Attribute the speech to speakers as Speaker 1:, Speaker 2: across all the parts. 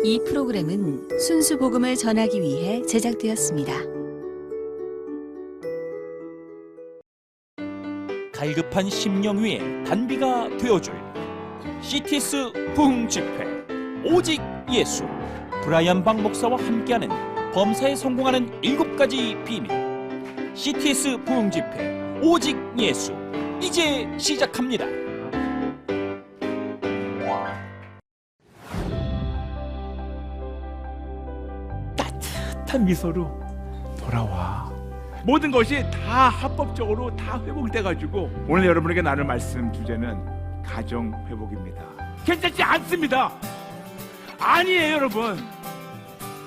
Speaker 1: 이 프로그램은 순수 복음을 전하기 위해 제작되었습니다.
Speaker 2: 갈급한 심령 위에 단비가 되어줄 CTS 부흥 집회 오직 예수, 브라이언 박 목사와 함께하는 범사에 성공하는 7가지 비밀. CTS 부흥 집회 오직 예수, 이제 시작합니다.
Speaker 3: 따뜻한 미소로 돌아와. 모든 것이 다 합법적으로 다 회복돼가지고 오늘 여러분에게 나눌 말씀 주제는 가정 회복입니다. 괜찮지 않습니다. 아니에요, 여러분.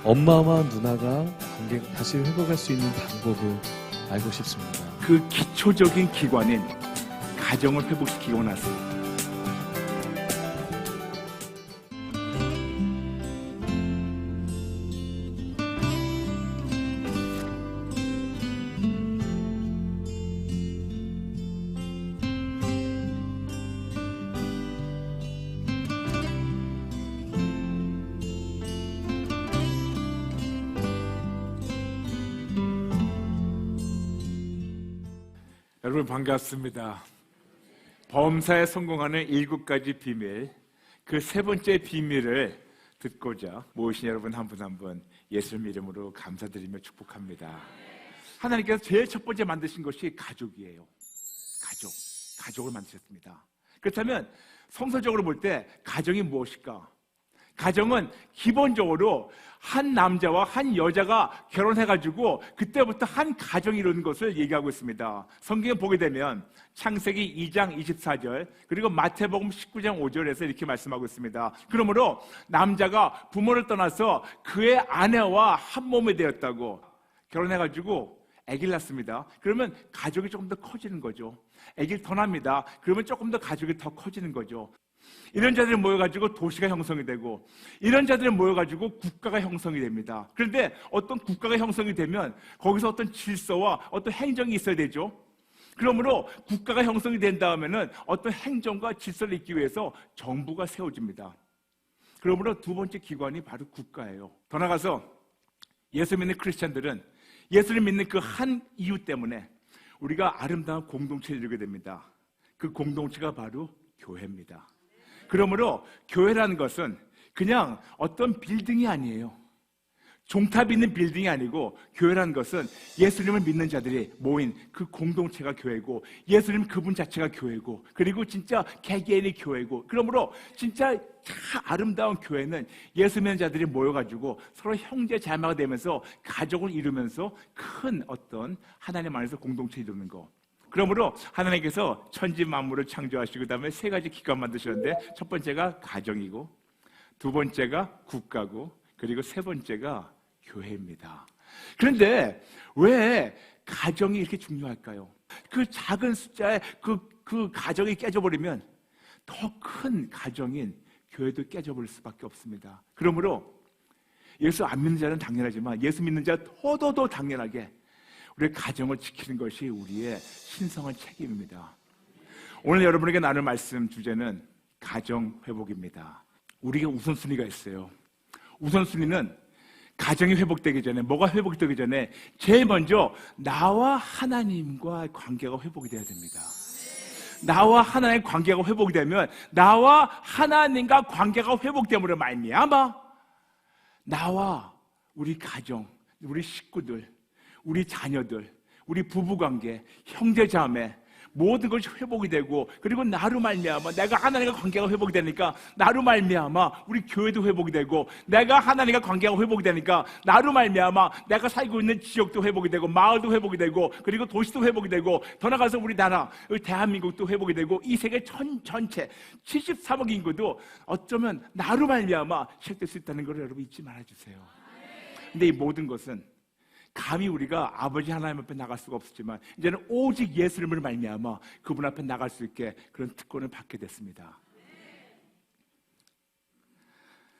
Speaker 4: 엄마와 누나가 관계가 다시 회복할 수 있는 방법을 알고 싶습니다.
Speaker 3: 그 기초적인 기관인 가정을 회복시키고 나서 여러분 반갑습니다. 범사에 성공하는 7가지 비밀, 그 3번째 비밀을 듣고자 모이신 여러분 한 분 한 분 예수님 이름으로 감사드리며 축복합니다. 하나님께서 제일 첫 번째 만드신 것이 가족이에요. 가족을 만드셨습니다. 그렇다면 성서적으로 볼 때 가정이 무엇일까? 가정은 기본적으로 한 남자와 한 여자가 결혼해가지고 그때부터 한 가정이 이루는 것을 얘기하고 있습니다. 성경에 보게 되면 창세기 2장 24절 그리고 마태복음 19장 5절에서 이렇게 말씀하고 있습니다. 그러므로 남자가 부모를 떠나서 그의 아내와 한 몸이 되었다고. 결혼해가지고 아기를 낳습니다. 그러면 가족이 조금 더 커지는 거죠. 아기를 더 낳습니다. 그러면 조금 더 가족이 더 커지는 거죠. 이런 자들이 모여가지고 도시가 형성이 되고 이런 자들이 모여가지고 국가가 형성이 됩니다. 그런데 어떤 국가가 형성이 되면 거기서 어떤 질서와 어떤 행정이 있어야 되죠. 그러므로 국가가 형성이 된 다음에는 어떤 행정과 질서를 잇기 위해서 정부가 세워집니다. 그러므로 두 번째 기관이 바로 국가예요. 더 나아가서 예수 믿는 크리스찬들은 예수를 믿는 그 한 이유 때문에 우리가 아름다운 공동체를 이루게 됩니다. 그 공동체가 바로 교회입니다. 그러므로 교회라는 것은 그냥 어떤 빌딩이 아니에요. 종탑이 있는 빌딩이 아니고 교회라는 것은 예수님을 믿는 자들이 모인 그 공동체가 교회고 예수님 그분 자체가 교회고 그리고 진짜 개개인이 교회고 그러므로 진짜 참 아름다운 교회는 예수 믿는 자들이 모여가지고 서로 형제 자매가 되면서 가족을 이루면서 큰 어떤 하나님 안에서 공동체 이루는 거. 그러므로 하나님께서 천지 만물을 창조하시고 그다음에 3가지 기관 만드셨는데 첫 번째가 가정이고 두 번째가 국가고 그리고 3번째가 교회입니다. 그런데 왜 가정이 이렇게 중요할까요? 그 작은 숫자의 그 가정이 깨져버리면 더 큰 가정인 교회도 깨져버릴 수밖에 없습니다. 그러므로 예수 안 믿는 자는 당연하지만 예수 믿는 자 더더더 당연하게 우리의 가정을 지키는 것이 우리의 신성한 책임입니다. 오늘 여러분에게 나눌 말씀 주제는 가정 회복입니다. 우리가 우선순위가 있어요. 우선순위는 가정이 회복되기 전에 뭐가 회복되기 전에 제일 먼저 나와 하나님과 관계가 회복이 돼야 됩니다. 나와 하나님의 관계가 회복이 되면 나와 하나님과 관계가 회복됨으로 말미암아 나와 우리 가정, 우리 식구들 우리 자녀들, 우리 부부관계, 형제자매 모든 것이 회복이 되고 그리고 나로 말미암아 내가 하나님과 관계가 회복이 되니까 나로 말미암아 우리 교회도 회복이 되고 내가 하나님과 관계가 회복이 되니까 나로 말미암아 내가 살고 있는 지역도 회복이 되고 마을도 회복이 되고 그리고 도시도 회복이 되고 더 나가서 우리 나라 대한민국도 회복이 되고 이 세계 전체 73억 인구도 어쩌면 나로 말미암아 시작될 수 있다는 걸 여러분 잊지 말아주세요. 근데 이 모든 것은 감히 우리가 아버지 하나님 앞에 나갈 수가 없었지만 이제는 오직 예수님을 말미암아 그분 앞에 나갈 수 있게 그런 특권을 받게 됐습니다.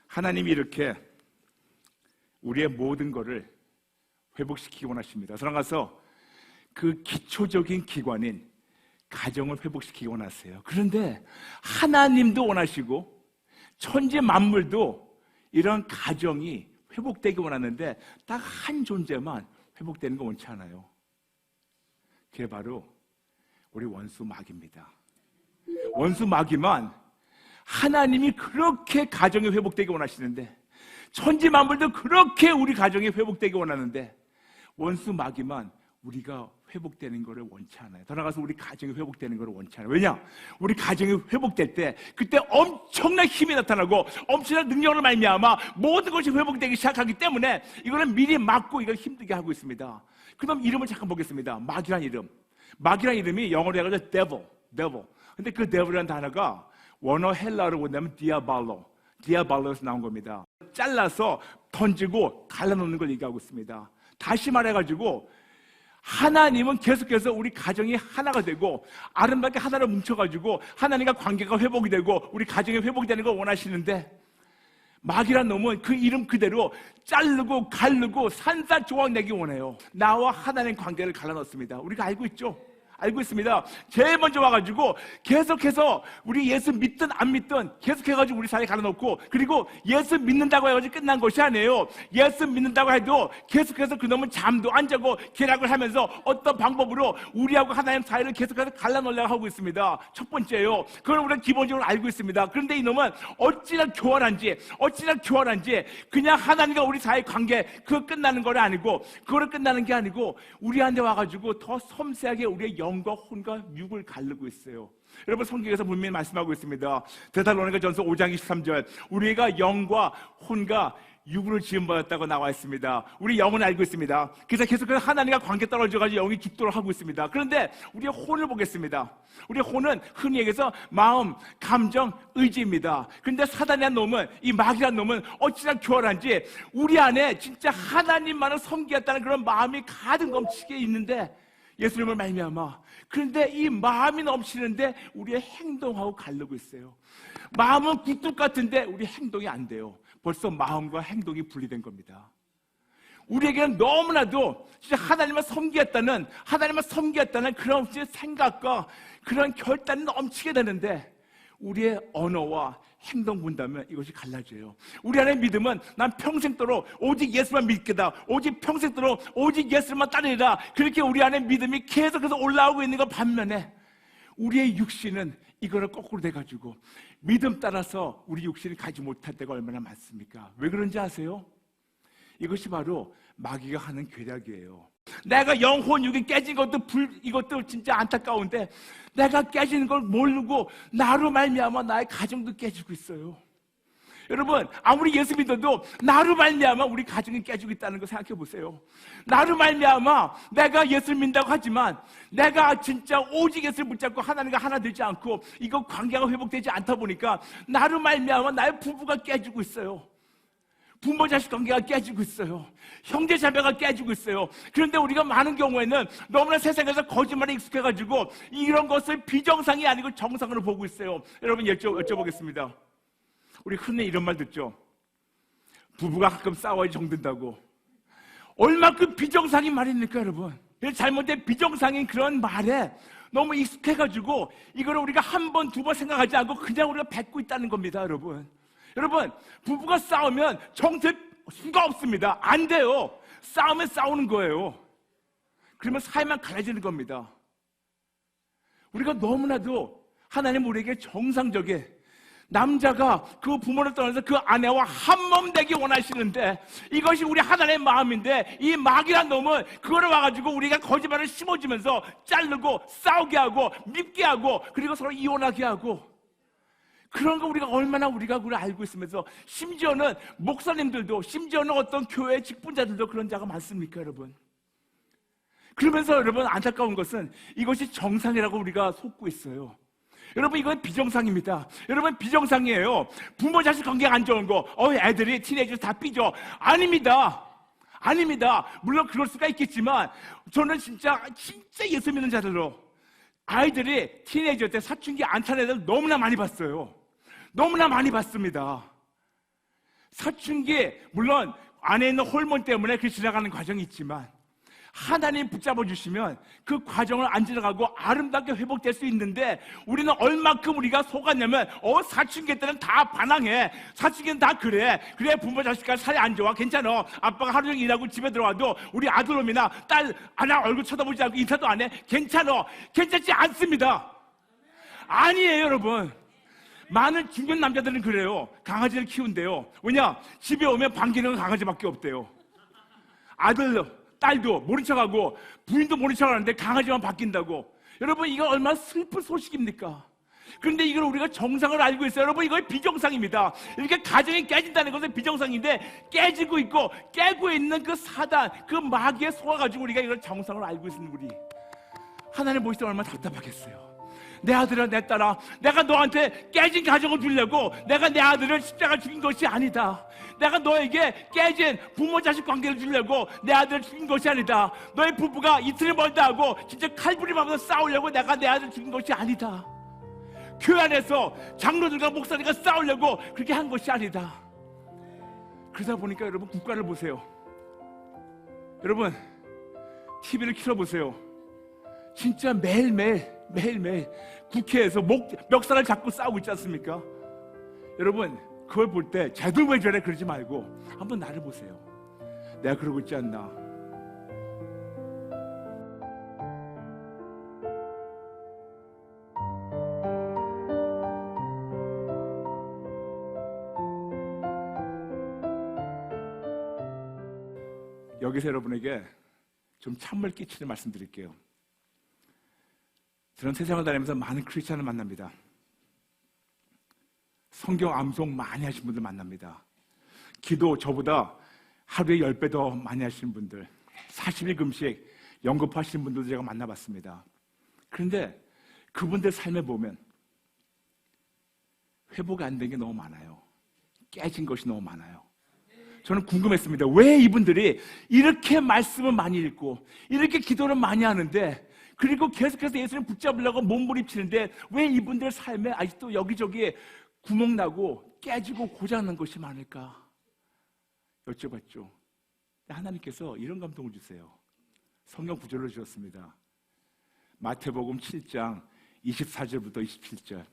Speaker 3: 하나님이 이렇게 우리의 모든 것을 회복시키기 원하십니다. 들어가서 그 기초적인 기관인 가정을 회복시키기 원하세요. 그런데 하나님도 원하시고 천지 만물도 이런 가정이 회복되기 원하는데 딱 한 존재만 회복되는 거 원치 않아요. 그게 바로 우리 원수 마귀입니다. 원수 마귀만 하나님이 그렇게 가정이 회복되기 원하시는데, 천지 만물도 그렇게 우리 가정이 회복되기 원하는데, 원수 마귀만 우리가 회복되는 것을 원치 않아요. 더 나아가서 우리 가정이 회복되는 것을 원치 않아요. 왜냐? 우리 가정이 회복될 때 그때 엄청난 힘이 나타나고 엄청난 능력을 말미암아 모든 것이 회복되기 시작하기 때문에 이거는 미리 막고 이걸 힘들게 하고 있습니다. 그럼 이름을 잠깐 보겠습니다. 마귀란 이름. 마귀란 이름이 영어로 해가지고 devil. 근데 그 devil이라는 단어가 원어 헬라어로 본다면 디아발로에서 나온 겁니다. 잘라서 던지고 갈라놓는 걸 얘기하고 있습니다. 다시 말해가지고 하나님은 계속해서 우리 가정이 하나가 되고 아름답게 하나로 뭉쳐가지고 하나님과 관계가 회복이 되고 우리 가정이 회복이 되는 걸 원하시는데, 마귀란 놈은 그 이름 그대로 자르고 가르고 산산조각 내기 원해요. 나와 하나님 관계를 갈라놓습니다. 우리가 알고 있죠? 알고 있습니다. 제일 먼저 와가지고 계속해서 우리 예수 믿든 안 믿든 계속해가지고 우리 사이에 갈아놓고, 그리고 예수 믿는다고 해가지고 끝난 것이 아니에요. 예수 믿는다고 해도 계속해서 그놈은 잠도 안 자고 계략을 하면서 어떤 방법으로 우리하고 하나님 사이를 계속해서 갈라놓으려고 하고 있습니다. 첫 번째예요. 그걸 우리가 기본적으로 알고 있습니다. 그런데 이놈은 어찌나 교활한지 그냥 하나님과 우리 사이 관계 그거 끝나는 거 아니고, 그거를 끝나는 게 아니고 우리한테 와가지고 더 섬세하게 우리의 영과 혼과 육을 가르고 있어요. 여러분, 성경에서 분명히 말씀하고 있습니다. 데살로니가전서 5장 23절, 우리가 영과 혼과 육으로 지음받았다고 나와 있습니다. 우리 영은 알고 있습니다. 그래서 계속해서 하나님과 관계 떨어져가지고 영이 죽도록 하고 있습니다. 그런데 우리의 혼을 보겠습니다. 우리의 혼은 흔히 얘기해서 마음, 감정, 의지입니다. 그런데 사단이란 놈은, 이 마귀란 놈은 어찌나 교활한지 우리 안에 진짜 하나님만을 섬기겠다는 그런 마음이 가득 넘치게 있는데, 예수님을 말미암아, 그런데 이 마음이 넘치는데 우리의 행동하고 가르고 있어요. 마음은 굴뚝 같은데 우리 행동이 안 돼요. 벌써 마음과 행동이 분리된 겁니다. 우리에게는 너무나도 진짜 하나님을 섬기겠다는 그런 생각과 그런 결단이 넘치게 되는데, 우리의 언어와 행동 본다면 이것이 갈라져요. 우리 안에 믿음은 난 평생도록 오직 예수만 믿겠다, 오직 평생도록 오직 예수만 따르리라, 그렇게 우리 안에 믿음이 계속해서 올라오고 있는 것 반면에, 우리의 육신은 이거를 거꾸로 돼가지고 믿음 따라서 우리 육신이 가지 못할 때가 얼마나 많습니까? 왜 그런지 아세요? 이것이 바로 마귀가 하는 계략이에요. 내가 영혼 육이 깨진 것도 이것도 진짜 안타까운데, 내가 깨지는 걸 모르고 나로 말미암아 나의 가정도 깨지고 있어요. 여러분, 아무리 예수 믿어도 나로 말미암아 우리 가정이 깨지고 있다는 거 생각해 보세요. 나로 말미암아 내가 예수를 믿는다고 하지만 내가 진짜 오직 예수를 붙잡고 하나님과 하나 되지 않고 이거 관계가 회복되지 않다 보니까 나로 말미암아 나의 부부가 깨지고 있어요. 부모 자식 관계가 깨지고 있어요. 형제 자매가 깨지고 있어요. 그런데 우리가 많은 경우에는 너무나 세상에서 거짓말에 익숙해가지고 이런 것을 비정상이 아니고 정상으로 보고 있어요. 여러분, 여쭤보겠습니다. 우리 흔히 이런 말 듣죠. 부부가 가끔 싸워야 정든다고. 얼마큼 비정상인 말입니까, 여러분? 잘못된 비정상인 그런 말에 너무 익숙해가지고 이걸 우리가 한 번, 두 번 생각하지 않고 그냥 우리가 뱉고 있다는 겁니다, 여러분. 여러분, 부부가 싸우면 정될 수가 없습니다. 안 돼요. 싸우면 싸우는 거예요. 그러면 사이만 갈라지는 겁니다. 우리가 너무나도 하나님 우리에게 정상적인 남자가 그 부모를 떠나서 그 아내와 한몸 되기 원하시는데, 이것이 우리 하나님의 마음인데 이 마귀란 놈은 그거를 와가지고 우리가 거짓말을 심어주면서 자르고 싸우게 하고 밉게 하고 그리고 서로 이혼하게 하고, 그런 거 우리가 그걸 알고 있으면서, 심지어는 목사님들도, 심지어는 어떤 교회 직분자들도 그런 자가 많습니까, 여러분? 그러면서 여러분, 안타까운 것은 이것이 정상이라고 우리가 속고 있어요. 여러분, 이건 비정상입니다. 여러분, 비정상이에요. 부모 자식 관계가 안 좋은 거, 애들이 티네이저 다 삐져. 아닙니다. 물론 그럴 수가 있겠지만 저는 진짜 예수 믿는 자들로 아이들이 티네이저 때 사춘기 안 탄 애들 너무나 많이 봤어요. 너무나 많이 봤습니다. 사춘기, 물론 안에 있는 호르몬 때문에 그 지나가는 과정이 있지만 하나님 붙잡아 주시면 그 과정을 안 지나가고 아름답게 회복될 수 있는데, 우리는 얼만큼 우리가 속았냐면 사춘기 때는 다 반항해. 사춘기는 다 그래 부모 자식과 사이 안 좋아, 괜찮아. 아빠가 하루 종일 일하고 집에 들어와도 우리 아들놈이나 딸 하나 얼굴 쳐다보지 않고 인사도 안 해, 괜찮아. 괜찮지 않습니다. 아니에요, 여러분. 많은 중년 남자들은 그래요. 강아지를 키운대요. 왜냐? 집에 오면 반기는 강아지밖에 없대요. 아들, 딸도 모른 척하고 부인도 모른 척하는데 강아지만 바뀐다고. 여러분, 이거 얼마나 슬픈 소식입니까? 그런데 이걸 우리가 정상을 알고 있어요. 여러분, 이거 비정상입니다. 이렇게 가정이 깨진다는 것은 비정상인데, 깨지고 있고 깨고 있는 그 사단, 그 마귀에 속아가지고 우리가 이걸 정상을 알고 있는 우리, 하나님 보실 때 얼마나 답답하겠어요. 내 아들아, 내 딸아, 내가 너한테 깨진 가정을 주려고 내가 내 아들을 십자가 죽인 것이 아니다. 내가 너에게 깨진 부모 자식 관계를 주려고 내 아들을 죽인 것이 아니다. 너의 부부가 이틀을 멀다 하고 진짜 칼부림하면서 싸우려고 내가 내 아들을 죽인 것이 아니다. 교회 안에서 장로들과 목사님과 싸우려고 그렇게 한 것이 아니다. 그러다 보니까 여러분, 국가를 보세요. 여러분, TV를 켜보세요. 진짜 매일매일 국회에서 멱살을 잡고 싸우고 있지 않습니까? 여러분, 그걸 볼 때 쟤들 왜 저래 그러지 말고 한번 나를 보세요. 내가 그러고 있지 않나? 여기서 여러분에게 좀 찬물 끼치는 말씀 드릴게요. 저는 세상을 다니면서 많은 크리스찬을 만납니다. 성경 암송 많이 하시는 분들 만납니다. 기도 저보다 하루에 10배 더 많이 하시는 분들, 40일 금식 연급하시는 분들도 제가 만나봤습니다. 그런데 그분들 삶에 보면 회복이 안 된 게 너무 많아요. 깨진 것이 너무 많아요. 저는 궁금했습니다. 왜 이분들이 이렇게 말씀을 많이 읽고 이렇게 기도를 많이 하는데, 그리고 계속해서 예수님 붙잡으려고 몸부림치는데 왜 이분들 삶에 아직도 여기저기 구멍나고 깨지고 고장난 것이 많을까 여쭤봤죠. 하나님께서 이런 감동을 주세요. 성경 구절을 주셨습니다. 마태복음 7장 24절부터 27절.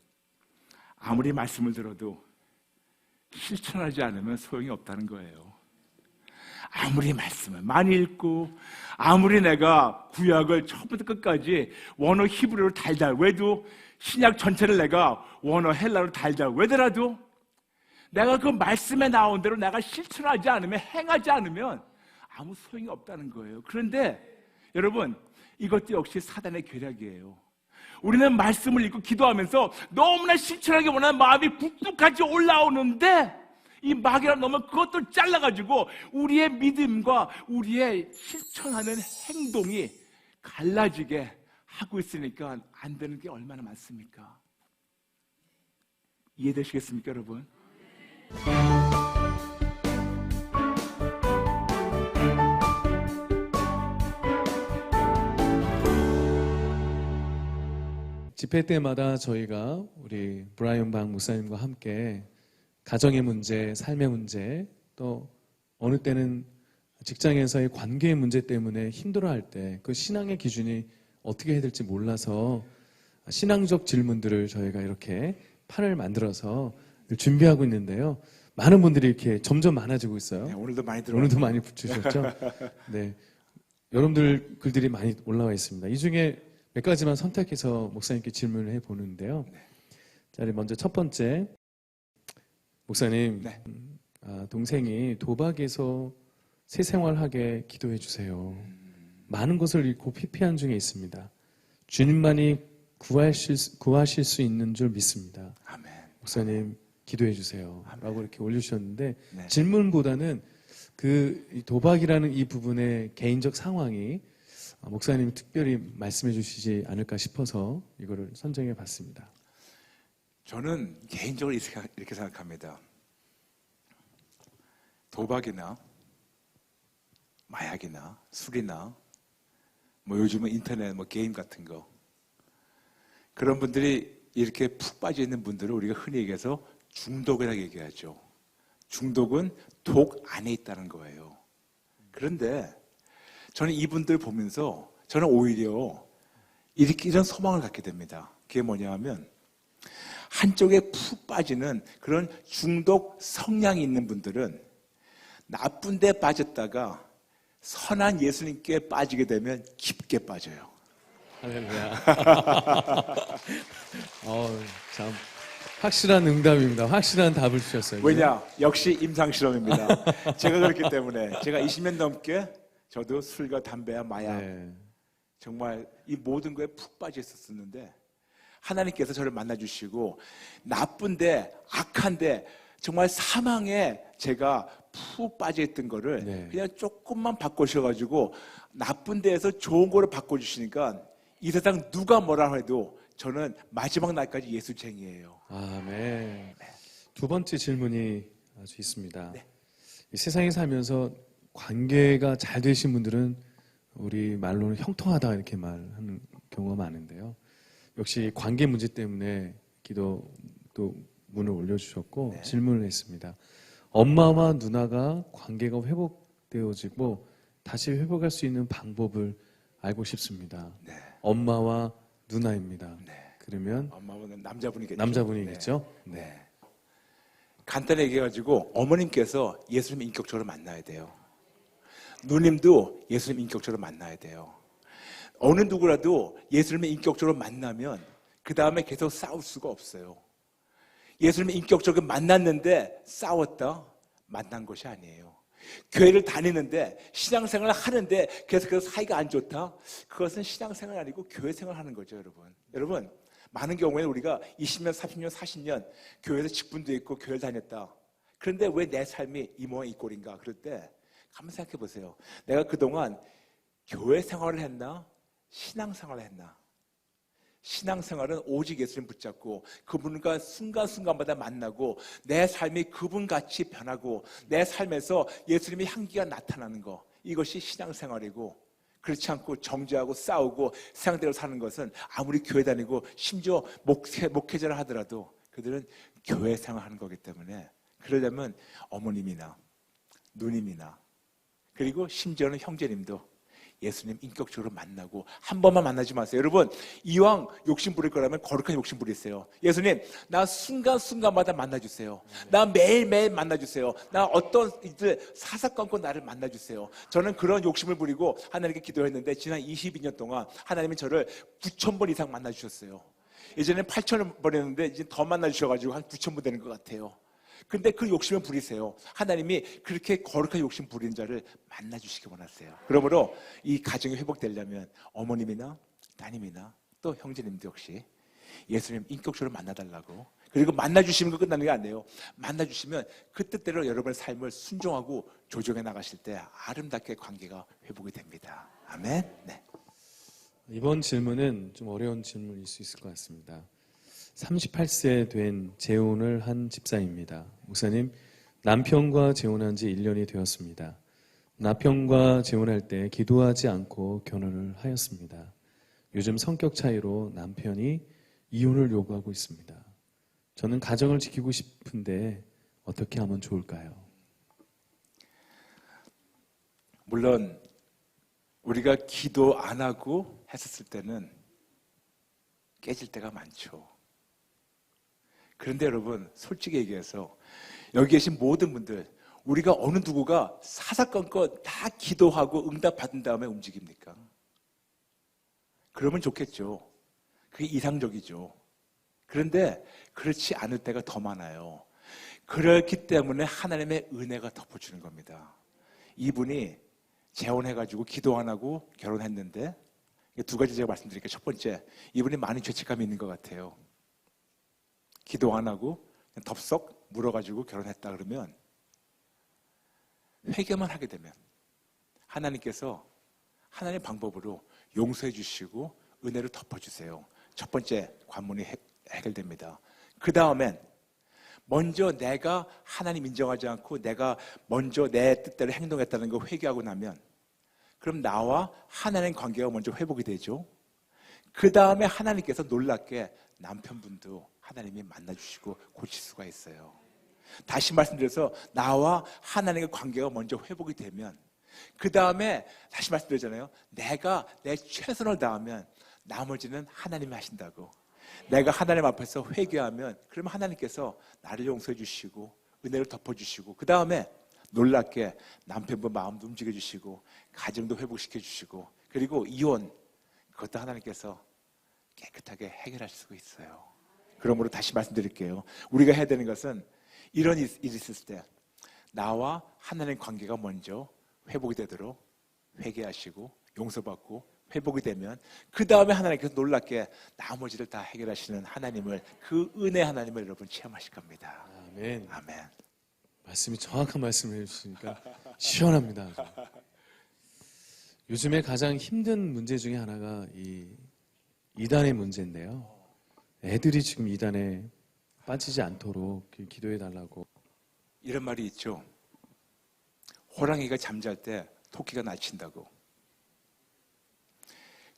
Speaker 3: 아무리 말씀을 들어도 실천하지 않으면 소용이 없다는 거예요. 아무리 말씀을 많이 읽고 아무리 내가 구약을 처음부터 끝까지 원어 히브리어로 달달 외도, 신약 전체를 내가 원어 헬라로 달달 외더라도 내가 그 말씀에 나온 대로 내가 실천하지 않으면, 행하지 않으면 아무 소용이 없다는 거예요. 그런데 여러분, 이것도 역시 사단의 계략이에요. 우리는 말씀을 읽고 기도하면서 너무나 실천하기 원하는 마음이 북뚝같이 올라오는데, 이 마귀란 놈은 그것도 잘라가지고 우리의 믿음과 우리의 실천하는 행동이 갈라지게 하고 있으니까 안 되는 게 얼마나 많습니까? 이해되시겠습니까, 여러분?
Speaker 4: 집회 때마다 저희가 우리 브라이언 박 목사님과 함께 가정의 문제, 삶의 문제, 또 어느 때는 직장에서의 관계의 문제 때문에 힘들어할 때 그 신앙의 기준이 어떻게 해야 될지 몰라서 신앙적 질문들을 저희가 이렇게 판을 만들어서 준비하고 있는데요. 많은 분들이 이렇게 점점 많아지고 있어요.
Speaker 3: 네, 오늘도
Speaker 4: 많이 붙으셨죠? 네, 여러분들 글들이 많이 올라와 있습니다. 이 중에 몇 가지만 선택해서 목사님께 질문을 해보는데요. 자, 먼저 첫 번째, 목사님,
Speaker 3: 네.
Speaker 4: 동생이 도박에서 새 생활하게 기도해 주세요. 많은 것을 잃고 피폐한 중에 있습니다. 주님만이 구하실 수 있는 줄 믿습니다.
Speaker 3: 아멘.
Speaker 4: 목사님 기도해 주세요.
Speaker 3: 아멘.
Speaker 4: 라고 이렇게 올려주셨는데,
Speaker 3: 네.
Speaker 4: 질문보다는 이 도박이라는 이 부분의 개인적 상황이 목사님이 특별히 말씀해 주시지 않을까 싶어서 이거를 선정해 봤습니다.
Speaker 3: 저는 개인적으로 이렇게 생각합니다. 도박이나 마약이나 술이나 요즘은 인터넷 게임 같은 거, 그런 분들이 이렇게 푹 빠져 있는 분들을 우리가 흔히 얘기해서 중독이라고 얘기하죠. 중독은 독 안에 있다는 거예요. 그런데 저는 이분들 보면서 저는 오히려 이런 소망을 갖게 됩니다. 그게 뭐냐 하면 한쪽에 푹 빠지는 그런 중독 성향이 있는 분들은 나쁜 데 빠졌다가 선한 예수님께 빠지게 되면 깊게 빠져요.
Speaker 4: 할렐루야. 참 확실한 응답입니다. 확실한 답을 주셨어요.
Speaker 3: 왜냐? 역시 임상실험입니다. 제가 그렇기 때문에 제가 20년 넘게 저도 술과 담배와 마약
Speaker 4: 네.
Speaker 3: 정말 이 모든 거에 푹 빠져 있었는데 하나님께서 저를 만나주시고 나쁜데 악한데 정말 사망에 제가 푹 빠져있던 거를
Speaker 4: 네.
Speaker 3: 그냥 조금만 바꾸셔가지고 나쁜 데에서 좋은 거로 바꿔주시니까 이 세상 누가 뭐라 해도 저는 마지막 날까지 예수쟁이에요.
Speaker 4: 아멘. 두 번째 질문이 아주 있습니다.
Speaker 3: 네.
Speaker 4: 이 세상에 살면서 관계가 잘 되신 분들은 우리 말로는 형통하다 이렇게 말하는 경우가 많은데요. 역시 관계 문제 때문에 기도 또 문을 올려주셨고
Speaker 3: 네.
Speaker 4: 질문을 했습니다. 엄마와 누나가 관계가 회복되어지고 다시 회복할 수 있는 방법을 알고 싶습니다.
Speaker 3: 네.
Speaker 4: 엄마와 누나입니다.
Speaker 3: 네.
Speaker 4: 그러면
Speaker 3: 엄마는 남자분이겠죠.
Speaker 4: 남자분이겠죠?
Speaker 3: 네. 네. 간단히 얘기해가지고 어머님께서 예수님 인격적으로 만나야 돼요. 누님도 예수님 인격적으로 만나야 돼요. 어느 누구라도 예수님을 인격적으로 만나면 그 다음에 계속 싸울 수가 없어요. 예수님을 인격적으로 만났는데 싸웠다? 만난 것이 아니에요. 교회를 다니는데 신앙생활을 하는데 계속해서 사이가 안 좋다? 그것은 신앙생활이 아니고 교회생활을 하는 거죠, 여러분. 여러분, 많은 경우에는 우리가 20년, 30년, 40년 교회에서 직분도 있고 교회를 다녔다. 그런데 왜 내 삶이 이 모양 이 꼴인가? 그럴 때 한번 생각해 보세요. 내가 그동안 교회 생활을 했나? 신앙생활을 했나? 신앙생활은 오직 예수님 붙잡고 그분과 순간순간마다 만나고 내 삶이 그분같이 변하고 내 삶에서 예수님의 향기가 나타나는 거, 이것이 신앙생활이고, 그렇지 않고 정죄하고 싸우고 세상대로 사는 것은 아무리 교회 다니고 심지어 목회자를 하더라도 그들은 교회 생활하는 거기 때문에, 그러려면 어머님이나 누님이나 그리고 심지어는 형제님도 예수님 인격적으로 만나고, 한 번만 만나지 마세요. 여러분, 이왕 욕심 부릴 거라면 거룩한 욕심 부리세요. 예수님, 나 순간순간마다 만나주세요. 나 매일매일 만나주세요. 나 어떤 이들 사사건건 나를 만나주세요. 저는 그런 욕심을 부리고 하나님께 기도했는데 지난 22년 동안 하나님이 저를 9,000번 이상 만나주셨어요. 예전에 8,000번이었는데 이제 더 만나주셔가지고 한 9,000번 되는 것 같아요. 근데 그 욕심을 부리세요. 하나님이 그렇게 거룩한 욕심 부리는 자를 만나주시기 원하세요. 그러므로 이 가정이 회복되려면 어머님이나 따님이나 또 형제님도 역시 예수님 인격적으로 만나달라고, 그리고 만나주시면 그 끝나는 게 아니에요. 만나주시면 그 뜻대로 여러분의 삶을 순종하고 조정해 나가실 때 아름답게 관계가 회복이 됩니다. 아멘. 네.
Speaker 4: 이번 질문은 좀 어려운 질문일 수 있을 것 같습니다. 38세 된 재혼을 한 집사입니다. 목사님, 남편과 재혼한 지 1년이 되었습니다. 남편과 재혼할 때 기도하지 않고 결혼을 하였습니다. 요즘 성격 차이로 남편이 이혼을 요구하고 있습니다. 저는 가정을 지키고 싶은데 어떻게 하면 좋을까요?
Speaker 3: 물론 우리가 기도 안 하고 했었을 때는 깨질 때가 많죠. 그런데 여러분, 솔직히 얘기해서 여기 계신 모든 분들, 우리가 어느 누구가 사사건건 다 기도하고 응답받은 다음에 움직입니까? 그러면 좋겠죠. 그게 이상적이죠. 그런데 그렇지 않을 때가 더 많아요. 그렇기 때문에 하나님의 은혜가 덮어주는 겁니다. 이분이 재혼해가지고 기도 안 하고 결혼했는데, 두 가지 제가 말씀드릴게요. 첫 번째, 이분이 많은 죄책감이 있는 것 같아요. 기도 안 하고 그냥 덥석 물어가지고 결혼했다 그러면, 회개만 하게 되면 하나님께서 하나님의 방법으로 용서해 주시고 은혜를 덮어주세요. 첫 번째 관문이 해결됩니다. 그 다음엔 먼저 내가 하나님 인정하지 않고 내가 먼저 내 뜻대로 행동했다는 거 회개하고 나면, 그럼 나와 하나님 관계가 먼저 회복이 되죠. 그 다음에 하나님께서 놀랍게 남편분도 하나님이 만나주시고 고칠 수가 있어요. 다시 말씀드려서 나와 하나님의 관계가 먼저 회복이 되면 그 다음에 다시 말씀드렸잖아요. 내가 내 최선을 다하면 나머지는 하나님이 하신다고. 내가 하나님 앞에서 회개하면 그러면 하나님께서 나를 용서해 주시고 은혜를 덮어주시고 그 다음에 놀랍게 남편분 마음도 움직여 주시고 가정도 회복시켜 주시고 그리고 이혼 그것도 하나님께서 깨끗하게 해결할 수 있어요. 그러므로 다시 말씀드릴게요. 우리가 해야 되는 것은 이런 일이 있을 때 나와 하나님 관계가 먼저 회복이 되도록 회개하시고 용서받고 회복이 되면 그 다음에 하나님께서 놀랍게 나머지를 다 해결하시는 하나님을 그 은혜 하나님을 여러분 체험하실 겁니다.
Speaker 4: 아멘.
Speaker 3: 아멘.
Speaker 4: 말씀이 정확한 말씀을 해주시니까 시원합니다. 요즘에 가장 힘든 문제 중에 하나가 이 이단의 문제인데요. 애들이 지금 이단에 빠지지 않도록 기도해 달라고.
Speaker 3: 이런 말이 있죠. 호랑이가 잠잘 때 토끼가 날친다고.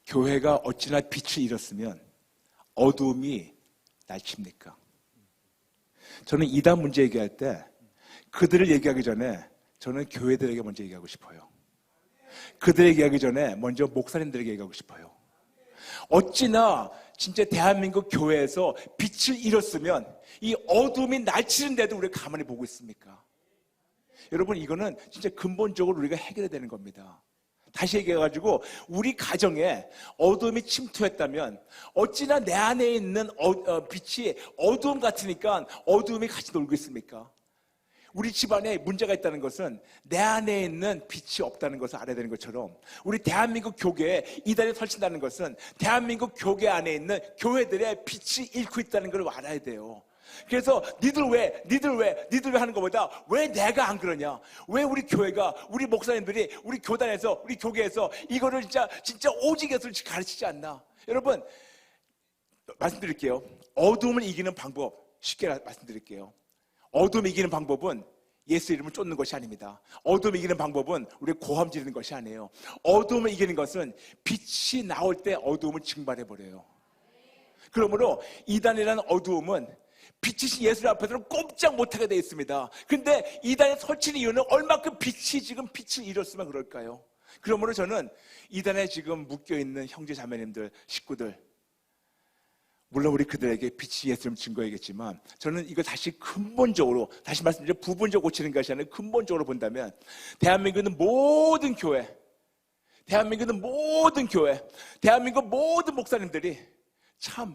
Speaker 3: 교회가 어찌나 빛을 잃었으면 어두움이 날칩니까? 저는 이단 문제 얘기할 때 그들을 얘기하기 전에 저는 교회들에게 먼저 얘기하고 싶어요. 그들에게 얘기하기 전에 먼저 목사님들에게 얘기하고 싶어요. 어찌나 진짜 대한민국 교회에서 빛을 잃었으면 이 어둠이 날치는데도 우리가 가만히 보고 있습니까? 여러분 이거는 진짜 근본적으로 우리가 해결해야 되는 겁니다. 다시 얘기해가지고 우리 가정에 어둠이 침투했다면 어찌나 내 안에 있는 빛이 어두움 같으니까 어두움이 같이 놀고 있습니까? 우리 집안에 문제가 있다는 것은 내 안에 있는 빛이 없다는 것을 알아야 되는 것처럼 우리 대한민국 교계에 이단이 설친다는 것은 대한민국 교계 안에 있는 교회들의 빛이 잃고 있다는 걸 알아야 돼요. 그래서 니들 왜 하는 것보다 왜 내가 안 그러냐? 왜 우리 교회가 우리 목사님들이 우리 교단에서 우리 교계에서 이거를 진짜 오직 예수를 가르치지 않나? 여러분 말씀드릴게요. 어둠을 이기는 방법 쉽게 말씀드릴게요. 어둠 이기는 방법은 예수 이름을 쫓는 것이 아닙니다. 어둠 이기는 방법은 우리 고함 지르는 것이 아니에요. 어둠을 이기는 것은 빛이 나올 때 어둠을 증발해버려요. 그러므로 이단이라는 어두움은 빛이 예수 앞에서는 꼼짝 못하게 되어 있습니다. 근데 이단에 설치는 이유는 얼마큼 빛이 지금 빛을 잃었으면 그럴까요? 그러므로 저는 이단에 지금 묶여있는 형제 자매님들 식구들 물론 우리 그들에게 빛이 예수님 증거이겠지만 저는 이거 다시 근본적으로 다시 말씀드려 부분적으로 고치는 것이 아니라 근본적으로 본다면 대한민국의 모든 교회 대한민국 모든 목사님들이 참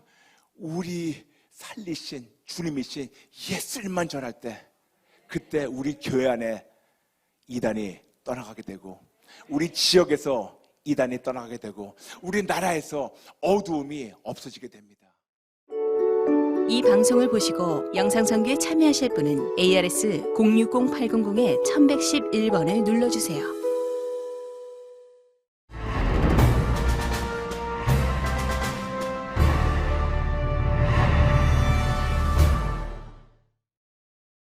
Speaker 3: 우리 살리신 주님이신 예수님만 전할 때 그때 우리 교회 안에 이단이 떠나가게 되고 우리 지역에서 이단이 떠나가게 되고 우리 나라에서 어두움이 없어지게 됩니다.
Speaker 1: 이 방송을 보시고 영상선교에 참여하실 분은 ARS 060-800-1111번을 눌러주세요.